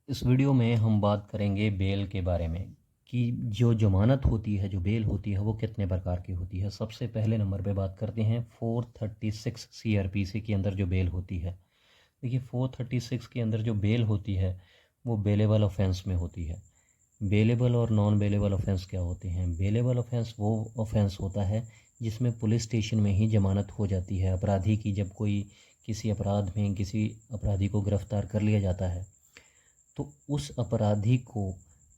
इस वीडियो में हम बात करेंगे बेल के बारे में कि जो ज़मानत होती है, जो बेल होती है, वो कितने प्रकार की होती है। सबसे पहले नंबर पे बात करते हैं 436 सीआरपीसी के अंदर जो बेल होती है। देखिए 436 के अंदर जो बेल होती है वो बेलेबल ऑफेंस में होती है। बेलेबल और नॉन बेलेबल ऑफेंस क्या होते हैं? बेलेबल ऑफेंस वो ऑफेंस होता है जिसमें पुलिस स्टेशन में ही ज़मानत हो जाती है अपराधी की। जब कोई किसी अपराध में किसी अपराधी को गिरफ्तार कर लिया जाता है तो उस अपराधी को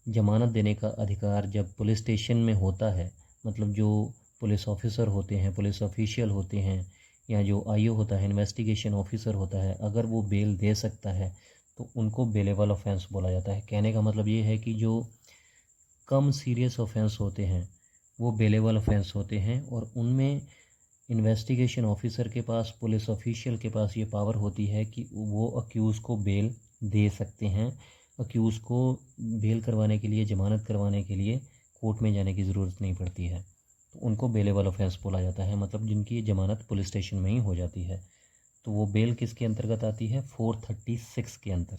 ज़मानत देने का अधिकार जब पुलिस स्टेशन में होता है, मतलब जो पुलिस ऑफिसर होते हैं, पुलिस ऑफिशियल होते हैं, या जो आईओ होता है, इन्वेस्टिगेशन ऑफिसर होता है, अगर वो बेल दे सकता है तो उनको बेलेबल ऑफेंस बोला जाता है। कहने का मतलब ये है कि जो कम सीरियस ऑफेंस होते हैं वो बेलेबल ऑफेंस होते हैं, और उनमें इन्वेस्टिगेशन ऑफिसर के पास, पुलिस ऑफिशियल के पास ये पावर होती है कि वो अक्यूज़ को बेल दे सकते हैं। अक्यूज़ को बेल करवाने के लिए, ज़मानत करवाने के लिए कोर्ट में जाने की ज़रूरत नहीं पड़ती है, तो उनको बेलेबल ऑफेंस बोला जाता है, मतलब जिनकी ज़मानत पुलिस स्टेशन में ही हो जाती है। तो वो बेल किसके अंतर्गत आती है? 436 के अंतर।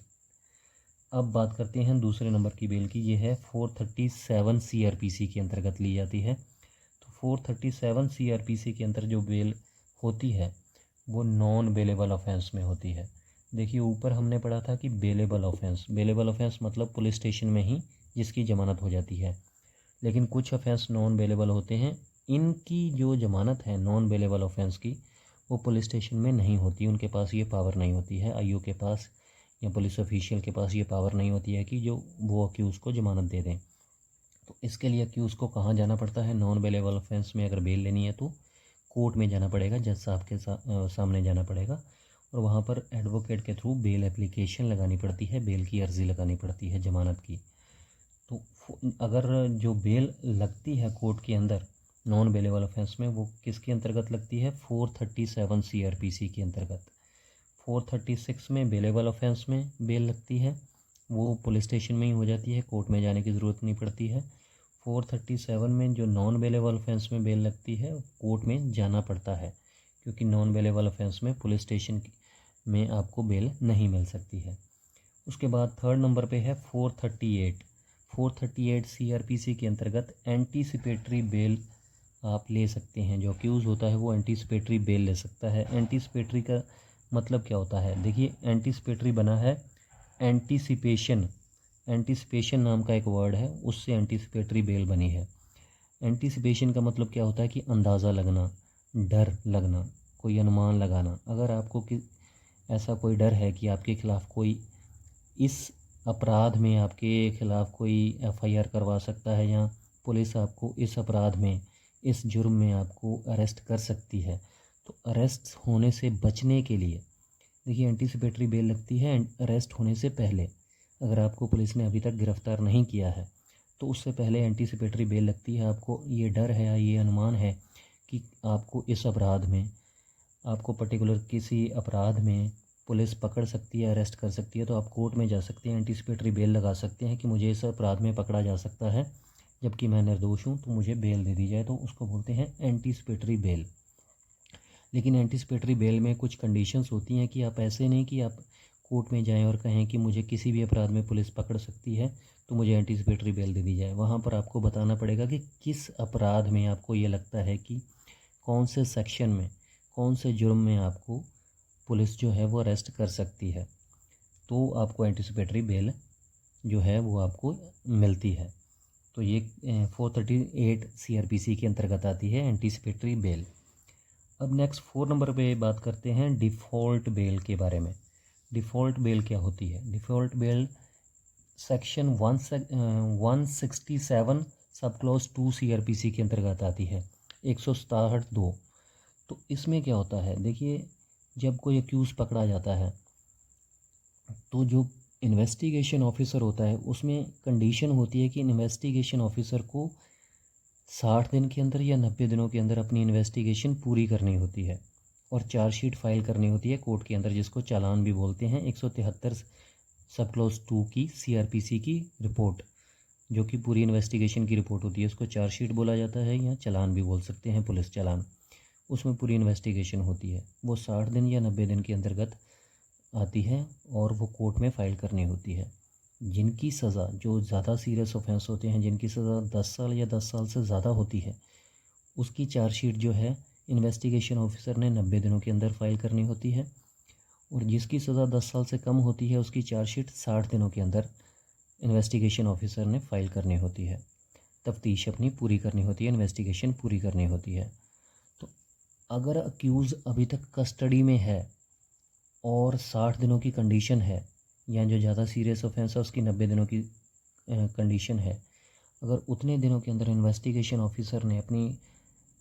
अब बात करते हैं दूसरे नंबर की बेल की। ये है 437 सीआरपीसी के अंतर्गत ली जाती है। तो 437 सीआरपीसी के अंदर जो बेल होती है वो नॉन बेलेबल ऑफेंस में होती है। देखिए ऊपर हमने पढ़ा था कि बेलेबल ऑफेंस, बेलेबल ऑफेंस मतलब पुलिस स्टेशन में ही जिसकी ज़मानत हो जाती है, लेकिन कुछ ऑफेंस नॉन बेलेबल होते हैं। इनकी जो ज़मानत है नॉन बेलेबल ऑफेंस की, वो पुलिस स्टेशन में नहीं होती, उनके पास ये पावर नहीं होती है, आईओ के पास या पुलिस ऑफिशियल के पास ये पावर नहीं होती है कि जो वो अक्यूज़ को ज़मानत दे दें। तो इसके लिए अक्यूज़ को कहाँ जाना पड़ता है? नॉन बेलेबल ऑफेंस में अगर बेल लेनी है तो कोर्ट में जाना पड़ेगा, जज साहब के सामने जाना पड़ेगा, और वहाँ पर एडवोकेट के थ्रू बेल एप्लीकेशन लगानी पड़ती है, बेल की अर्ज़ी लगानी पड़ती है ज़मानत की। तो अगर जो बेल लगती है कोर्ट के अंदर नॉन बेलेबल ऑफेंस में, वो किसके अंतर्गत लगती है? 437 सीआरपीसी के अंतर्गत। 436 में बेलेबल ऑफेंस में बेल लगती है, वो पुलिस स्टेशन में ही हो जाती है, कोर्ट में जाने की ज़रूरत नहीं पड़ती है। 437 में जो नॉन बेलेबल ऑफेंस में बेल लगती है, कोर्ट में जाना पड़ता है, क्योंकि नॉन बेलेबल ऑफेंस में पुलिस स्टेशन में आपको बेल नहीं मिल सकती है। उसके बाद थर्ड नंबर पे है 438। 438 सीआरपीसी के अंतर्गत एंटीसिपेटरी बेल आप ले सकते हैं। जो अक्यूज़ होता है वो एंटीसिपेटरी बेल ले सकता है। एंटीसिपेटरी का मतलब क्या होता है? देखिए एंटीसिपेटरी बना है एंटीसिपेशन, एंटीसिपेशन नाम का एक वर्ड है, उससे एंटीसिपेटरी बेल बनी है। एंटीसिपेशन का मतलब क्या होता है कि अंदाज़ा लगना, डर लगना, कोई अनुमान लगाना। अगर आपको ऐसा कोई डर है कि आपके खिलाफ़ कोई इस अपराध में आपके खिलाफ़ कोई एफआईआर करवा सकता है, या पुलिस आपको इस अपराध में, इस जुर्म में आपको अरेस्ट कर सकती है, तो अरेस्ट होने से बचने के लिए देखिए एंटीसिपेटरी बेल लगती है अरेस्ट होने से पहले। अगर आपको पुलिस ने अभी तक गिरफ़्तार नहीं किया है तो उससे पहले एंटीसिपेटरी बेल लगती है। आपको ये डर है या ये अनुमान है कि आपको इस अपराध में, आपको पर्टिकुलर किसी अपराध में पुलिस पकड़ सकती है, अरेस्ट कर सकती है, तो आप कोर्ट में जा सकते हैं, एंटीसिपेटरी बेल लगा सकते हैं कि मुझे इस अपराध में पकड़ा जा सकता है जबकि मैं निर्दोष हूँ, तो मुझे बेल दे दी जाए, तो उसको बोलते हैं एंटीसिपेटरी बेल। लेकिन एंटीसिपेटरी बेल में कुछ कंडीशंस होती हैं कि आप ऐसे नहीं कि आप कोर्ट में जाएं और कहें कि मुझे किसी भी अपराध में पुलिस पकड़ सकती है तो मुझे एंटीसिपेटरी बेल दे दी जाए। वहाँ पर आपको बताना पड़ेगा कि किस अपराध में आपको ये लगता है कि कौन से सेक्शन में, कौन से जुर्म में आपको पुलिस जो है वो अरेस्ट कर सकती है, तो आपको एंटीसिपेटरी बेल जो है वो आपको मिलती है। तो ये 438 सीआरपीसी के अंतर्गत आती है एंटीसिपेटरी बेल। अब नेक्स्ट 4 नंबर पे बात करते हैं डिफ़ॉल्ट बेल के बारे में। डिफ़ॉल्ट बेल क्या होती है? Default bell section 167 sub clause 2 CrPC के अंतर्गत आती है, 167(2). तो इसमें क्या होता है? देखिए जब कोई अक्यूज़ पकड़ा जाता है तो जो इन्वेस्टिगेशन ऑफिसर होता है उसमें कंडीशन होती है कि इन्वेस्टिगेशन ऑफिसर को 60 दिन के अंदर या 90 दिनों के अंदर अपनी इन्वेस्टिगेशन पूरी करनी होती है, और चार्जशीट फाइल करनी होती है कोर्ट के अंदर, जिसको चालान भी बोलते हैं। 173 सब क्लॉज 2 की सीआरपीसी की रिपोर्ट, जो कि पूरी इन्वेस्टिगेशन की रिपोर्ट होती है, उसको चार्जशीट बोला जाता है, या चालान भी बोल सकते हैं, पुलिस चालान। उसमें पूरी इन्वेस्टिगेशन होती है, वो 60 दिन या 90 दिन के अंतर्गत आती है और वो कोर्ट में फ़ाइल करनी होती है। जिनकी सज़ा, जो ज़्यादा सीरियस ऑफेंस होते हैं, जिनकी सज़ा 10 साल या 10 साल से ज़्यादा होती है, उसकी चार्जशीट जो है इन्वेस्टिगेशन ऑफिसर ने 90 दिनों के अंदर फ़ाइल करनी होती है। और जिसकी सज़ा 10 साल से कम होती है उसकी चार्जशीट 60 दिनों के अंदर इन्वेस्टिगेशन ऑफिसर ने फ़ाइल करनी होती है। तफ्तीश अपनी पूरी करनी होती है, इन्वेस्टिगेशन पूरी करनी होती है। तो अगर अक्यूज़ अभी तक कस्टडी में है और 60 दिनों की कंडीशन है, या जो ज़्यादा सीरियस ऑफेंस है उसकी 90 दिनों की कंडीशन है, अगर उतने दिनों के अंदर इन्वेस्टिगेशन ऑफिसर ने अपनी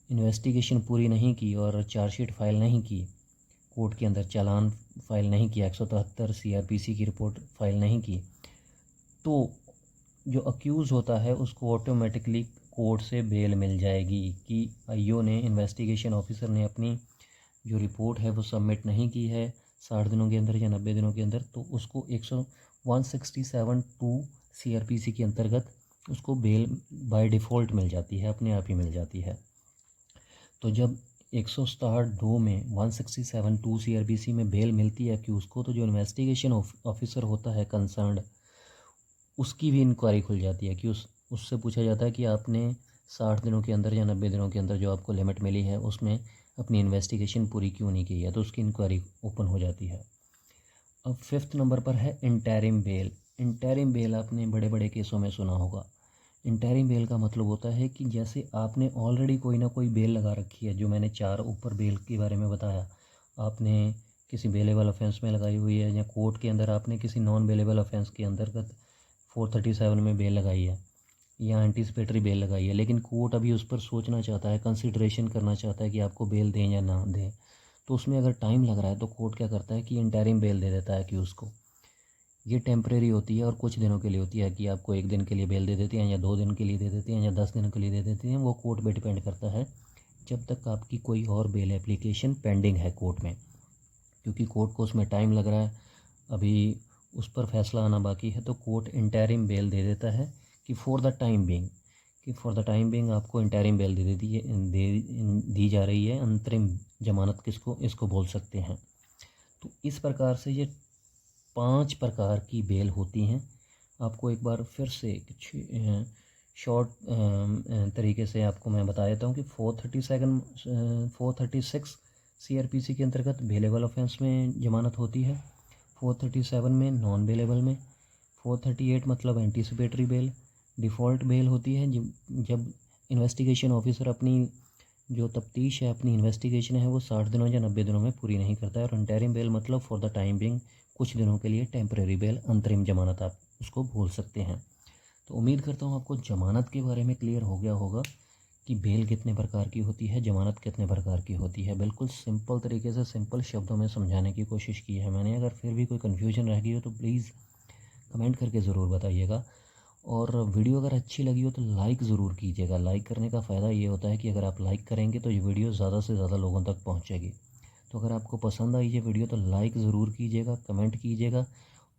इन्वेस्टिगेशन पूरी नहीं की और चार्जशीट फ़ाइल नहीं की, कोर्ट के अंदर चालान फ़ाइल नहीं किया, 173 CRPC की रिपोर्ट फ़ाइल नहीं की, तो जो अक्यूज़ होता है उसको ऑटोमेटिकली कोर्ट से बेल मिल जाएगी कि आईओ ने, इन्वेस्टिगेशन ऑफिसर ने अपनी जो रिपोर्ट है वो सबमिट नहीं की है 60 दिनों के अंदर या 90 दिनों के अंदर, तो उसको 167(2) CRPC के अंतर्गत उसको बेल बाय डिफ़ॉल्ट मिल जाती है, अपने आप ही मिल जाती है। तो जब 167(2) में 167(2) CRPC में बेल मिलती है कि उसको, तो जो इन्वेस्टिगेशन ऑफिसर होता है कंसर्न्ड, उसकी भी इंक्वायरी खुल जाती है कि उससे पूछा जाता है कि आपने 60 दिनों के अंदर या 90 दिनों के अंदर जो आपको लिमिट मिली है उसमें अपनी इन्वेस्टिगेशन पूरी क्यों नहीं की है, तो उसकी इंक्वायरी ओपन हो जाती है। अब 5th नंबर पर है इंटरिम बेल। इंटरिम बेल आपने बड़े बड़े केसों में सुना होगा। इंटरिम बेल का मतलब होता है कि जैसे आपने ऑलरेडी कोई ना कोई बेल लगा रखी है, जो मैंने 4 ऊपर बेल के बारे में बताया, आपने किसी बेलेबल ऑफेंस में लगाई हुई है, या कोर्ट के अंदर आपने किसी नॉन बेलेबल ऑफेंस के अंतर्गत 437 में बेल लगाई है या एंटीसिपेटरी बेल लगाई है, लेकिन कोर्ट अभी उस पर सोचना चाहता है, कंसिडरेशन करना चाहता है कि आपको बेल दें या ना दें, तो उसमें अगर टाइम लग रहा है तो कोर्ट क्या करता है कि इंटरिम बेल दे देता है कि उसको, ये टेम्परेरी होती है और कुछ दिनों के लिए होती है, कि आपको 1 दिन के लिए बेल दे देती हैं या 2 दिन के लिए दे देती हैं या 10 दिन के लिए दे देती हैं, वो कोर्ट पे डिपेंड करता है, जब तक आपकी कोई और बेल एप्लीकेशन पेंडिंग है कोर्ट में, क्योंकि कोर्ट को उसमें टाइम लग रहा है, अभी उस पर फैसला आना बाकी है, तो कोर्ट इंटरिम बेल दे देता है कि फॉर द टाइम बिंग आपको इंटरिम बेल दे देती है, दी जा रही है। अंतरिम जमानत इसको बोल सकते हैं। तो इस प्रकार से ये 5 प्रकार की बेल होती हैं। आपको एक बार फिर से शॉर्ट तरीके से आपको मैं बता देता हूँ कि 436 CRPC के अंतर्गत बेलेबल ऑफेंस में ज़मानत होती है, 437 में नॉन बेलेबल में, 438 मतलब एंटीसिपेटरी बेल, डिफ़ॉल्ट बेल होती है जब इन्वेस्टिगेशन ऑफिसर अपनी जो तफ्तीश है, अपनी इन्वेस्टिगेशन है, वो 60 दिनों या 90 दिनों में पूरी नहीं करता है, और इंटरिम बेल मतलब फॉर द टाइम बिंग, कुछ दिनों के लिए टेम्परेरी बेल, अंतरिम जमानत आप उसको बोल सकते हैं। तो उम्मीद करता हूँ आपको जमानत के बारे में क्लियर हो गया होगा कि बेल कितने प्रकार की होती है, जमानत कितने प्रकार की होती है। बिल्कुल सिंपल तरीके से, सिंपल शब्दों में समझाने की कोशिश की है मैंने। अगर फिर भी कोई कन्फ्यूजन रह गई हो तो प्लीज़ कमेंट करके ज़रूर बताइएगा, और वीडियो अगर अच्छी लगी हो तो लाइक ज़रूर कीजिएगा। लाइक करने का फ़ायदा ये होता है कि अगर आप लाइक करेंगे तो ये वीडियो ज़्यादा से ज़्यादा लोगों तक पहुँचेगी। तो अगर आपको पसंद आई ये वीडियो तो लाइक ज़रूर कीजिएगा, कमेंट कीजिएगा,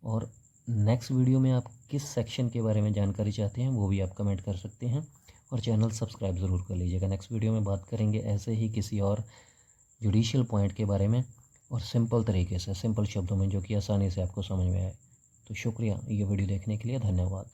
और नेक्स्ट वीडियो में आप किस सेक्शन के बारे में जानकारी चाहते हैं वो भी आप कमेंट कर सकते हैं, और चैनल सब्सक्राइब ज़रूर कर लीजिएगा। नेक्स्ट वीडियो में बात करेंगे ऐसे ही किसी और जुडिशियल पॉइंट के बारे में, और सिंपल तरीके से, सिंपल शब्दों में, जो कि आसानी से आपको समझ में आए। तो शुक्रिया ये वीडियो देखने के लिए, धन्यवाद।